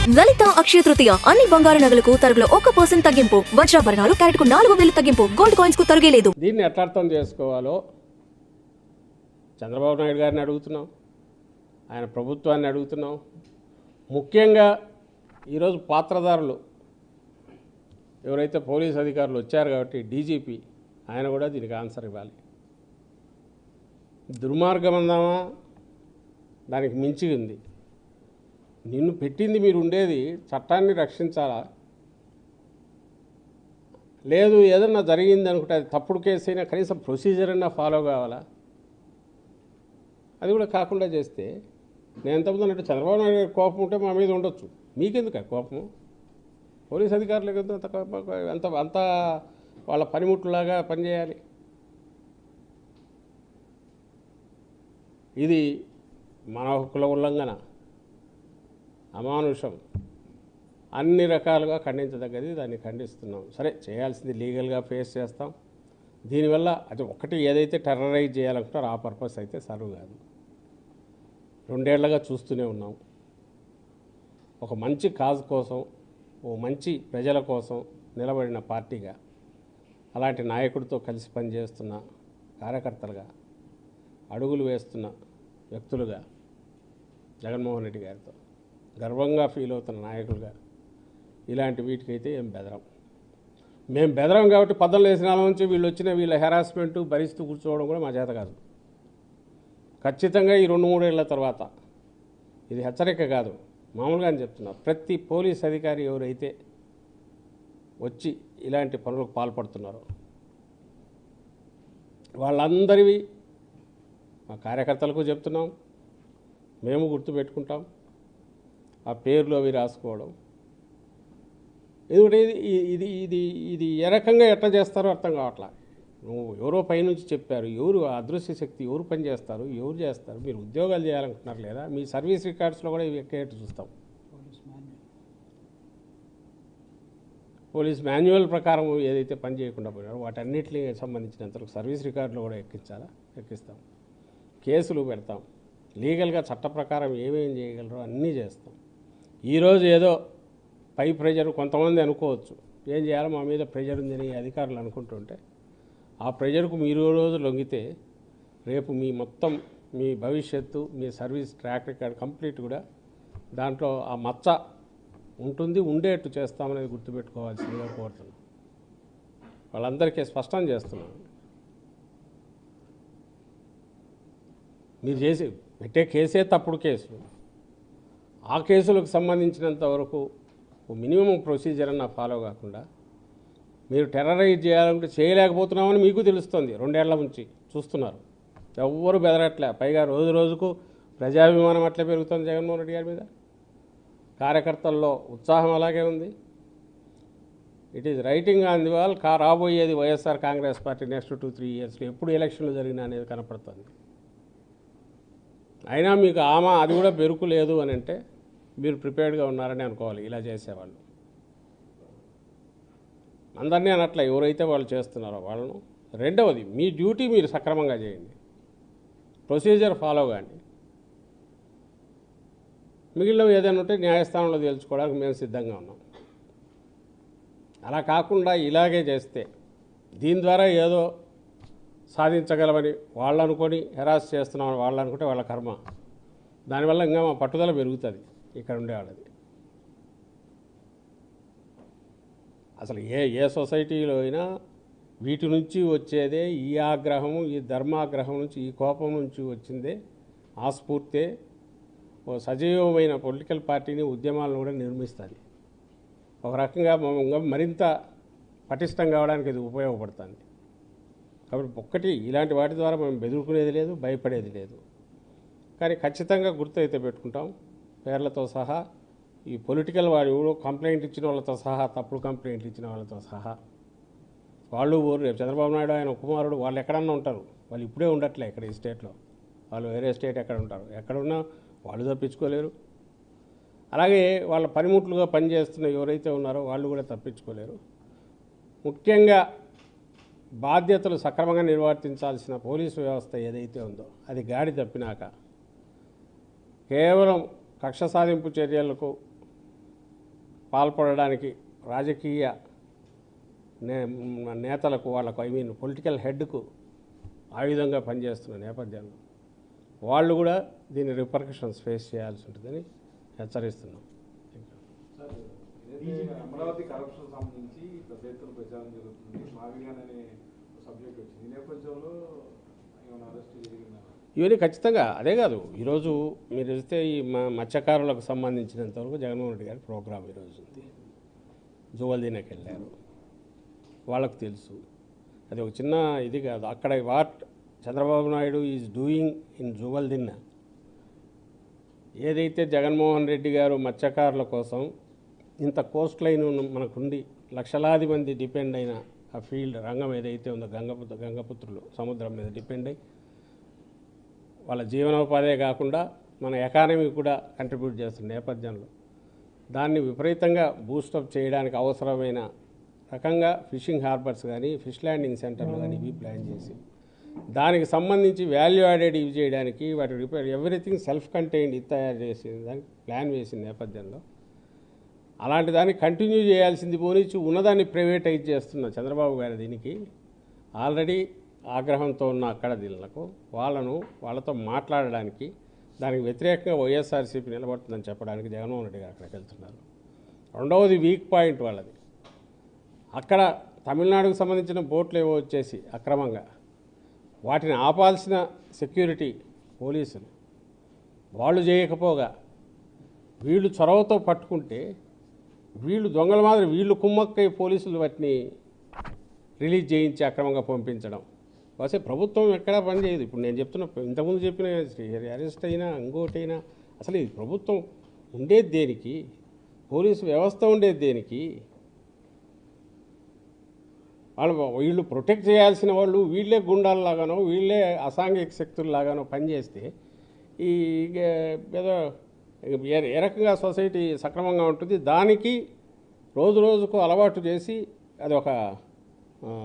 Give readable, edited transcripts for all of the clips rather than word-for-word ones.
లలిత అక్షయ తృతీయ అన్ని బంగారు నగలకు తరుగులో 1% తగ్గింపు. వజ్రాభరణాలు క్యారెట్కు 4000 తగ్గింపు. గోల్డ్ కాయిన్స్ కు తరుగే లేదు. దీన్ని ఎట్లా అర్థం చేసుకోవాలో చంద్రబాబు నాయుడు గారిని అడుగుతున్నాం, ఆయన ప్రభుత్వాన్ని అడుగుతున్నాం. ముఖ్యంగా ఈరోజు పాత్రదారులు ఎవరైతే పోలీస్ అధికారులు వచ్చారు కాబట్టి డీజీపీ ఆయన కూడా దీనికి ఆన్సర్ ఇవ్వాలి. దుర్మార్గం అందామా, దానికి మించి ఉంది. నిన్ను పెట్టింది మీరు ఉండేది చట్టాన్ని రక్షించాలా, లేదు ఏదన్నా జరిగింది అనుకుంటే అది తప్పుడు కేసు అయినా కనీసం ప్రొసీజర్ అయినా ఫాలో కావాలా? అది కూడా కాకుండా చేస్తే నేను ఎంతమంది అంటే చంద్రబాబు నాయుడు గారి కోపం ఉంటే మా మీద ఉండొచ్చు, మీకెందుకు కోపము? పోలీస్ అధికారులకు అంత అంత వాళ్ళ పనిముట్లులాగా పనిచేయాలి. ఇది మన హక్కుల ఉల్లంఘన, అమానుషం, అన్ని రకాలుగా ఖండించదగ్గది. దాన్ని ఖండిస్తున్నాం. సరే, చేయాల్సింది లీగల్గా ఫేస్ చేస్తాం. దీనివల్ల అది ఒకటి ఏదైతే టెర్రరైజ్ చేయాలనుకుంటారో ఆ పర్పస్ అయితే సర్వ్ కాదు. 2 ఏళ్లుగా చూస్తూనే ఉన్నాం. ఒక మంచి కాజ్ కోసం, ఓ మంచి ప్రజల కోసం నిలబడిన పార్టీగా, అలాంటి నాయకుడితో కలిసి పనిచేస్తున్న కార్యకర్తలుగా, అడుగులు వేస్తున్న వ్యక్తులుగా, జగన్మోహన్ రెడ్డి గారితో గర్వంగా ఫీల్ అవుతున్న నాయకులుగా ఇలాంటి వీటికైతే ఏం బెదరం. మేము బెదరం కాబట్టి 14 నెలల నుంచి వీళ్ళ హెరాస్మెంటు భరిస్తూ కూర్చోవడం కూడా మా చేత కాదు. ఖచ్చితంగా ఈ 2-3 ఏళ్ల తర్వాత, ఇది హెచ్చరిక కాదు, మామూలుగా అని చెప్తున్నా, ప్రతి పోలీస్ అధికారి ఎవరైతే వచ్చి ఇలాంటి పనులకు పాల్పడుతున్నారో వాళ్ళందరివి మా కార్యకర్తలకు చెప్తున్నాం, మేము గుర్తుపెట్టుకుంటాం. ఆ పేర్లు అవి రాసుకోవడం, ఎందుకంటే ఇది ఇది ఇది ఏ రకంగా ఎట్లా చేస్తారో అర్థం కావట్లా. నువ్వు ఎవరో పైనుంచి చెప్పారు, ఎవరు అదృశ్య శక్తి, ఎవరు పని చేస్తారు, ఎవరు చేస్తారు? మీరు ఉద్యోగాలు చేయాలనుకుంటున్నారు లేదా? మీ సర్వీస్ రికార్డ్స్లో కూడా ఇవి ఎక్కేట్టు చూస్తాం. పోలీస్ మాన్యువల్ ప్రకారం ఏదైతే పని చేయకుండా పోయినారో వాటన్నిటికి సంబంధించినంతవరకు సర్వీస్ రికార్డులో కూడా ఎక్కిస్తాం. కేసులు పెడతాం. లీగల్గా చట్ట ప్రకారం ఏమేం చేయగలరో అన్నీ చేస్తాం. ఈరోజు ఏదో పై ప్రెజర్ కొంతమంది అనుకోవచ్చు, ఏం చేయాలో మా మీద ప్రెజర్ ఉందని అధికారులు అనుకుంటుంటే, ఆ ప్రెజర్కు మీరు రోజు లొంగితే రేపు మీ మొత్తం మీ భవిష్యత్తు, మీ సర్వీస్ ట్రాక్ రికార్డ్ కంప్లీట్ కూడా దాంట్లో ఆ మచ్చ ఉంటుంది, ఉండేట్టు చేస్తామనేది గుర్తుపెట్టుకోవాల్సిందిగా కోరుతున్నాం. వాళ్ళందరికీ స్పష్టం చేస్తున్నాను. మీరు పెట్టే కేసే తప్పుడు కేసు. ఆ కేసులకు సంబంధించినంత వరకు మినిమం ప్రొసీజర్ అన్న ఫాలో కాకుండా మీరు టెర్రరైజ్ చేయాలంటే చేయలేకపోతున్నామని మీకు తెలుస్తుంది. 2 ఏళ్ల నుంచి చూస్తున్నారు, ఎవ్వరు బెదరట్లే. పైగా రోజు రోజుకు ప్రజాభిమానం అట్లే పెరుగుతుంది జగన్మోహన్ రెడ్డి గారి మీద. కార్యకర్తల్లో ఉత్సాహం అలాగే ఉంది. It is writing on the wall. రాబోయేది వైఎస్ఆర్ కాంగ్రెస్ పార్టీ నెక్స్ట్ 2-3 ఇయర్స్లో ఎప్పుడు ఎలక్షన్లు జరిగినా అనేది కనపడుతుంది. అయినా మీకు అది కూడా బెరుకు లేదు అని అంటే మీరు ప్రిపేర్డ్గా ఉన్నారని అనుకోవాలి. ఇలా చేసేవాళ్ళు అందరినీ అనట్లే, ఎవరైతే వాళ్ళు చేస్తున్నారో వాళ్ళను. రెండవది, మీ డ్యూటీ మీరు సక్రమంగా చేయండి, ప్రొసీజర్ ఫాలో కాండి. మిగిలినవి ఏదైనా ఉంటే న్యాయస్థానంలో తేల్చుకోవడానికి మేము సిద్ధంగా ఉన్నాం. అలా కాకుండా ఇలాగే చేస్తే దీని ద్వారా ఏదో సాధించగలమని వాళ్ళు అనుకొని హెరాస్ చేస్తున్నామని వాళ్ళు అనుకుంటే వాళ్ళ కర్మ. దానివల్ల ఇంకా మా పట్టుదల పెరుగుతుంది ఇక్కడ ఉండేవాళ్ళది. అసలు ఏ సొసైటీలో అయినా వీటి నుంచి వచ్చేదే ఈ ఆగ్రహము, ఈ ధర్మాగ్రహం నుంచి, ఈ కోపం నుంచి వచ్చిందే ఆ స్ఫూర్తే ఓ సజీవమైన పొలిటికల్ పార్టీని, ఉద్యమాలను కూడా నిర్మిస్తుంది. ఒక రకంగా మరింత పటిష్టం కావడానికి ఇది ఉపయోగపడుతుంది. కాబట్టి ఒక్కటి, ఇలాంటి వాటి ద్వారా మేము బెదురుకునేది లేదు, భయపడేది లేదు. కానీ ఖచ్చితంగా గుర్తు అయితే పెట్టుకుంటాం, పేర్లతో సహా. ఈ పొలిటికల్ వాడు కంప్లైంట్ ఇచ్చిన వాళ్ళతో సహా, తప్పుడు కంప్లైంట్లు ఇచ్చిన వాళ్ళతో సహా వాళ్ళు రేపు చంద్రబాబు నాయుడు ఆయన కుమారుడు వాళ్ళు ఎక్కడన్నా ఉంటారు. వాళ్ళు ఇప్పుడే ఉండట్లే ఇక్కడ ఈ స్టేట్లో. వాళ్ళు వేరే స్టేట్ ఎక్కడ ఉంటారు, ఎక్కడున్నా వాళ్ళు తప్పించుకోలేరు. అలాగే వాళ్ళ పనిముట్లుగా పనిచేస్తున్న ఎవరైతే ఉన్నారో వాళ్ళు కూడా తప్పించుకోలేరు. ముఖ్యంగా బాధ్యతలు సక్రమంగా నిర్వర్తించాల్సిన పోలీసు వ్యవస్థ ఏదైతే ఉందో అది గాడి తప్పినాక కేవలం కక్ష సాధింపు చర్యలకు పాల్పడడానికి రాజకీయ నేతలకు వాళ్ళకు పొలిటికల్ హెడ్కు ఆయుధంగా పనిచేస్తున్న నేపథ్యంలో వాళ్ళు కూడా దీని రిపర్కషన్స్ ఫేస్ చేయాల్సి ఉంటుందని హెచ్చరిస్తున్నాం. అమరావతి కరప్షన్ సంబంధించి పెద్ద ఎత్తున ప్రచారం జరుగుతుంది. మావిగాన్ అనే సబ్జెక్ట్ వచ్చింది. ఈ నేపథ్యంలో ఏమైనా అరెస్ట్ జరిగిందా? ఇవన్నీ ఖచ్చితంగా అదే కాదు. ఈరోజు మీరు చూస్తే ఈ మత్స్యకారులకు సంబంధించినంతవరకు జగన్మోహన్ రెడ్డి గారి ప్రోగ్రాం ఈరోజు ఉంది. జువల్దీనకి వెళ్ళారు, వాళ్ళకు తెలుసు. అది ఒక చిన్న ఇది కాదు. అక్కడ what Chandrababu Naidu is doing in Juvaldinna, ఏదైతే జగన్మోహన్ రెడ్డి గారు మత్స్యకారుల కోసం ఇంత కోస్ట్ లైన్ మనకుండి లక్షలాది మంది డిపెండ్ అయిన ఆ ఫీల్డ్ రంగం ఏదైతే ఉందో గంగపుత్రులు సముద్రం మీద డిపెండ్ అయ్యి వాళ్ళ జీవనోపాధే కాకుండా మన ఎకానమీ కూడా కంట్రిబ్యూట్ చేస్తున్న నేపథ్యంలో దాన్ని విపరీతంగా బూస్టప్ చేయడానికి అవసరమైన రకంగా ఫిషింగ్ హార్బర్స్ కానీ ఫిష్ ల్యాండింగ్ సెంటర్లు కానీ ఇవి ప్లాన్ చేసి దానికి సంబంధించి వాల్యూ యాడెడ్ ఇవి చేయడానికి వాటి రిపేర్ ఎవ్రీథింగ్ సెల్ఫ్ కంటైన్డ్ ఇది తయారు చేసి దానికి ప్లాన్ వేసిన నేపథ్యంలో అలాంటి దాన్ని కంటిన్యూ చేయాల్సింది పోనిచ్చి ఉన్నదాన్ని ప్రైవేటైజ్ చేస్తున్న చంద్రబాబు గారి దీనికి ఆల్రెడీ ఆగ్రహంతో ఉన్న అక్కడ దీనికి వాళ్ళతో మాట్లాడడానికి దానికి వ్యతిరేకంగా వైఎస్ఆర్సీపీ నిలబడుతుందని చెప్పడానికి జగన్మోహన్ రెడ్డి గారు అక్కడికి వెళ్తున్నారు. రెండవది వీక్ పాయింట్ వాళ్ళది. అక్కడ తమిళనాడుకు సంబంధించిన బోట్లు ఏవో వచ్చేసి అక్రమంగా వాటిని ఆపాల్సిన సెక్యూరిటీ పోలీసులు వాళ్ళు చేయకపోగా వీళ్ళు చొరవతో పట్టుకుంటే వీళ్ళు దొంగల మాదిరి వీళ్ళు కుమ్మక్కై పోలీసులు వాటిని రిలీజ్ చేయించి అక్రమంగా పంపించడం. వస్తే ప్రభుత్వం ఎక్కడా పని చేయదు. ఇప్పుడు నేను చెప్తున్నా, ఇంతకుముందు చెప్పిన అరెస్ట్ అయినా ఇంకోటైనా అసలు ఇది ప్రభుత్వం ఉండేది దేనికి? పోలీసు వ్యవస్థ ఉండేది దేనికి? వీళ్ళు ప్రొటెక్ట్ చేయాల్సిన వాళ్ళు వీళ్ళే గుండాలలాగానో వీళ్ళే అసాంఘిక శక్తుల్లాగానో పనిచేస్తే ఈ ఏదో ఏ రకంగా సొసైటీ సక్రమంగా ఉంటుంది. దానికి రోజు రోజుకు అలవాటు చేసి అది ఒక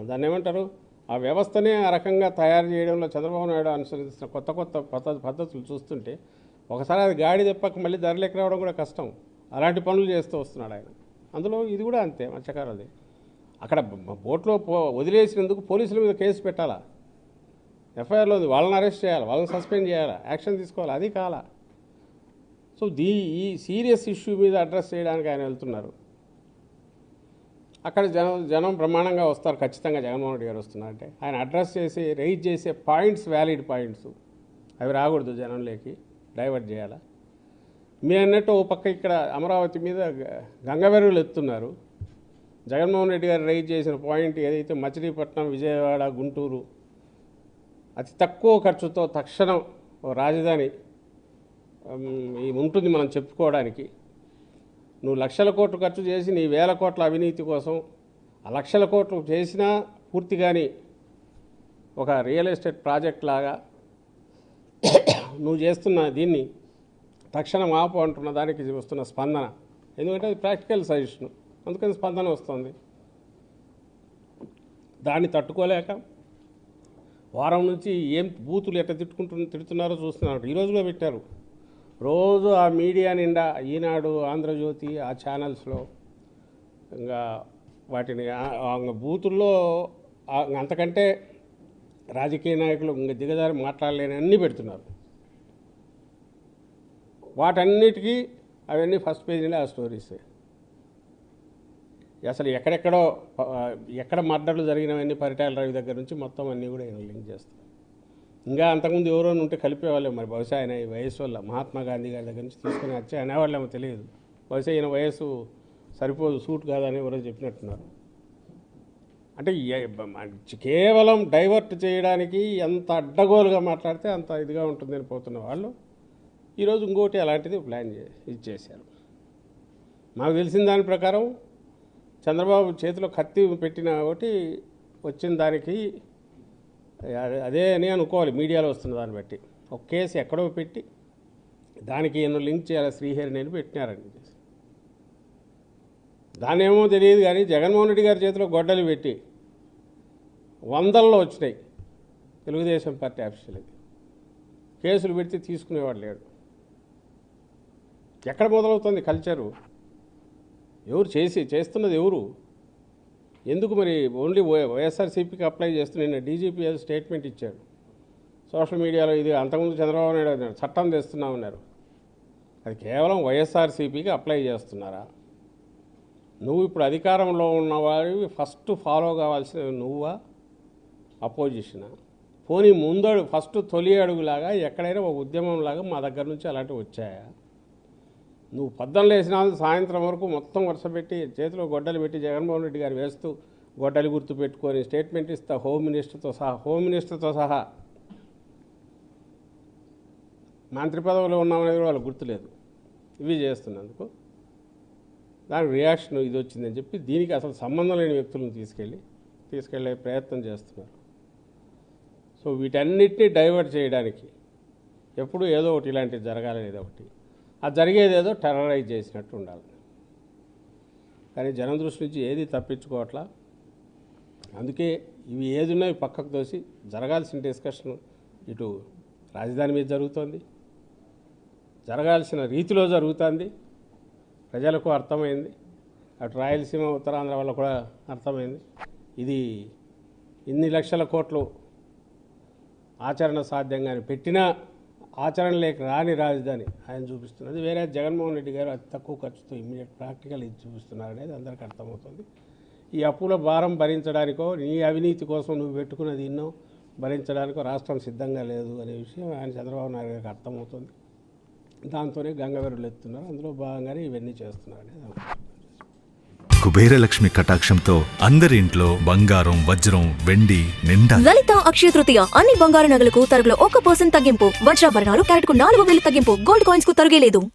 దాన్ని ఏమంటారు ఆ వ్యవస్థనే ఆ రకంగా తయారు చేయడంలో చంద్రబాబు నాయుడు అనుసరిస్తున్న కొత్త కొత్త పద్ధతులు చూస్తుంటే ఒకసారి అది గాడి తెప్పక మళ్ళీ ధరలోకి రావడం కూడా కష్టం. అలాంటి పనులు చేస్తూ వస్తున్నాడు ఆయన. అందులో ఇది కూడా అంతే. మత్స్యకారులది అక్కడ బోట్లో వదిలేసినందుకు పోలీసుల మీద కేసు పెట్టాలా, ఎఫ్ఐఆర్లో ఉంది, వాళ్ళని అరెస్ట్ చేయాలి, వాళ్ళని సస్పెండ్ చేయాలా, యాక్షన్ తీసుకోవాలి. అది కాలా. సో ఈ సీరియస్ ఇష్యూ మీద అడ్రస్ చేయడానికి ఆయన వెళ్తున్నారు. అక్కడ జనం బ్రహ్మాండంగా వస్తారు. ఖచ్చితంగా జగన్మోహన్ రెడ్డి గారు వస్తున్నారంటే ఆయన అడ్రస్ చేసి రైజ్ చేసే పాయింట్స్ వ్యాలిడ్ పాయింట్స్ అవి రాకూడదు, జనంలోకి డైవర్ట్ చేయాలా. మీరు అన్నట్టు ఓ పక్క ఇక్కడ అమరావతి మీద గంగవెరువులు ఎత్తున్నారు. జగన్మోహన్ రెడ్డి గారు రైజ్ చేసిన పాయింట్ ఏదైతే మచిలీపట్నం, విజయవాడ, గుంటూరు అతి తక్కువ ఖర్చుతో తక్షణం రాజధాని ఉంటుంది మనం చెప్పుకోవడానికి. నువ్వు లక్షల కోట్లు ఖర్చు చేసి నీ వేల కోట్ల అవినీతి కోసం ఆ లక్షల కోట్లు చేసినా పూర్తిగాని ఒక రియల్ ఎస్టేట్ ప్రాజెక్ట్ లాగా నువ్వు చేస్తున్న దీన్ని తక్షణం ఆపు అంటున్న దానికి వస్తున్న స్పందన, ఎందుకంటే అది ప్రాక్టికల్ సజెషన్, అందుకని స్పందన వస్తుంది. దాన్ని తట్టుకోలేక వారం నుంచి ఏం బూతులు ఎట్లా తిడుతున్నారో చూస్తున్నారు. ఈరోజు కూడా పెట్టారు. రోజు ఆ మీడియా నిండా ఈనాడు, ఆంధ్రజ్యోతి ఆ ఛానల్స్లో ఇంకా వాటిని బూతుల్లో అంతకంటే రాజకీయ నాయకులు ఇంకా దిగజారి మాట్లాడలేని అన్నీ పెడుతున్నారు. వాటన్నిటికీ అవన్నీ ఫస్ట్ పేజీలో ఆ స్టోరీస్. అసలు ఎక్కడ మర్డర్లు జరిగినవన్నీ పరిటాల రవి దగ్గర నుంచి మొత్తం అన్నీ కూడా ఆయన లింక్ చేస్తాం. ఇంకా అంతకుముందు ఎవరో ఉంటే కలిపేవాళ్ళేమో మరి. బహుశా ఆయన ఈ వయసు వల్ల మహాత్మా గాంధీ గారి దగ్గర నుంచి తీసుకుని వచ్చి అనేవాళ్ళేమో తెలియదు. బహుశా ఈయన వయసు సరిపోదు, సూట్ కాదని ఎవరో చెప్పినట్టున్నారు. అంటే కేవలం డైవర్ట్ చేయడానికి ఎంత అడ్డగోలుగా మాట్లాడితే అంత ఇదిగా ఉంటుందని పోతున్న వాళ్ళు ఈరోజు ఇంకోటి అలాంటిది ప్లాన్ చేశారు. మాకు తెలిసిన దాని ప్రకారం చంద్రబాబు చేతిలో కత్తి పెట్టిన ఒకటి వచ్చిన దానికి అదే అని అనుకోవాలి. మీడియాలో వస్తున్న దాన్ని బట్టి ఒక కేసు ఎక్కడో పెట్టి దానికి ఈయన లింక్ చేయాలి, శ్రీహరిని అని పెట్టినారని. దాన్ని ఏమో తెలియదు కానీ జగన్మోహన్ రెడ్డి గారి చేతిలో గొడ్డలు పెట్టి వందల్లో వచ్చినాయి తెలుగుదేశం పార్టీ ఆఫీసులకి. కేసులు పెడితే తీసుకునేవాడు లేడు. ఎక్కడ మొదలవుతుంది కల్చరు? ఎవరు చేస్తున్నది ఎవరు? ఎందుకు మరి ఓన్లీ వైఎస్ఆర్సీపీకి అప్లై చేస్తూ నిన్న డీజీపీ ఏదో స్టేట్మెంట్ ఇచ్చాడు సోషల్ మీడియాలో. ఇది అంతకుముందు చంద్రబాబు నాయుడు అన్నాడు చట్టం తెస్తున్నామన్నారు. అది కేవలం వైఎస్ఆర్సీపీకి అప్లై చేస్తున్నారా? నువ్వు ఇప్పుడు అధికారంలో ఉన్నవాడివి ఫస్ట్ ఫాలో కావాల్సిన నువ్వా అపోజిషనా? పోనీ ఫస్ట్ తొలి అడుగులాగా ఎక్కడైనా ఒక ఉద్యమంలాగా మా దగ్గర నుంచి అలాంటివి వచ్చాయా? నువ్వు పొద్దున్న లేచిన సాయంత్రం వరకు మొత్తం వరుస పెట్టి చేతిలో గొడ్డలు పెట్టి జగన్మోహన్ రెడ్డి గారు వేస్తూ గొడ్డలి గుర్తు పెట్టుకొని స్టేట్మెంట్ ఇస్తా హోమ్ మినిస్టర్తో సహా మంత్రి పదవిలో ఉన్నామనేది వాళ్ళకి గుర్తులేదు. ఇవి చేస్తున్నందుకు దానికి రియాక్షన్ ఇది వచ్చిందని చెప్పి దీనికి అసలు సంబంధం లేని వ్యక్తులను తీసుకెళ్లే ప్రయత్నం చేస్తున్నారు. సో వీటన్నిటిని డైవర్ట్ చేయడానికి ఎప్పుడు ఏదో ఒకటి ఇలాంటివి జరగాలి, ఏదో ఒకటి అది జరిగేదేదో టెర్రరైజ్ చేసినట్టు ఉండాలి. కానీ జనం దృష్టి నుంచి ఏది తప్పించుకోవట్లా. అందుకే ఇవి ఏది ఉన్నాయి పక్కకు తోసి జరగాల్సిన డిస్కషన్ ఇటు రాజధాని మీద జరుగుతోంది, జరగాల్సిన రీతిలో జరుగుతుంది. ప్రజలకు అర్థమైంది, అటు రాయలసీమ ఉత్తరాంధ్ర వల్ల కూడా అర్థమైంది. ఇది ఇన్ని లక్షల కోట్లు ఆచరణ సాధ్యంగానే పెట్టినా ఆచరణ లేక రాని రాజధాని ఆయన చూపిస్తున్నది. వేరే జగన్మోహన్ రెడ్డి గారు అతి తక్కువ ఖర్చుతో ఇమ్మీడియట్ ప్రాక్టికల్ ఇది చూపిస్తున్నారు అనేది అందరికీ అర్థమవుతుంది. ఈ అప్పుల భారం భరించడానికో నీ అవినీతి కోసం నువ్వు పెట్టుకున్నది ఎన్నో భరించడానికో రాష్ట్రం సిద్ధంగా లేదు అనే విషయం ఆయన చంద్రబాబు నాయుడు గారికి అర్థమవుతుంది. దాంతోనే గంగవెర్రులు ఎత్తున్నారు. అందులో భాగంగానే ఇవన్నీ చేస్తున్నారు అనేది కుబేరలక్ష్మి కటాక్షంతో అందరి ఇంట్లో బంగారం వజ్రం వెండి నిండా. లలిత అక్షయ తృతీయ అన్ని బంగారు నగలకు తరుగులో 1% తగ్గింపు. వజ్రాభరణాలు క్యారెట్కు 4,000 తగ్గింపు. గోల్డ్ కాయిన్స్ కు తరుగే లేదు.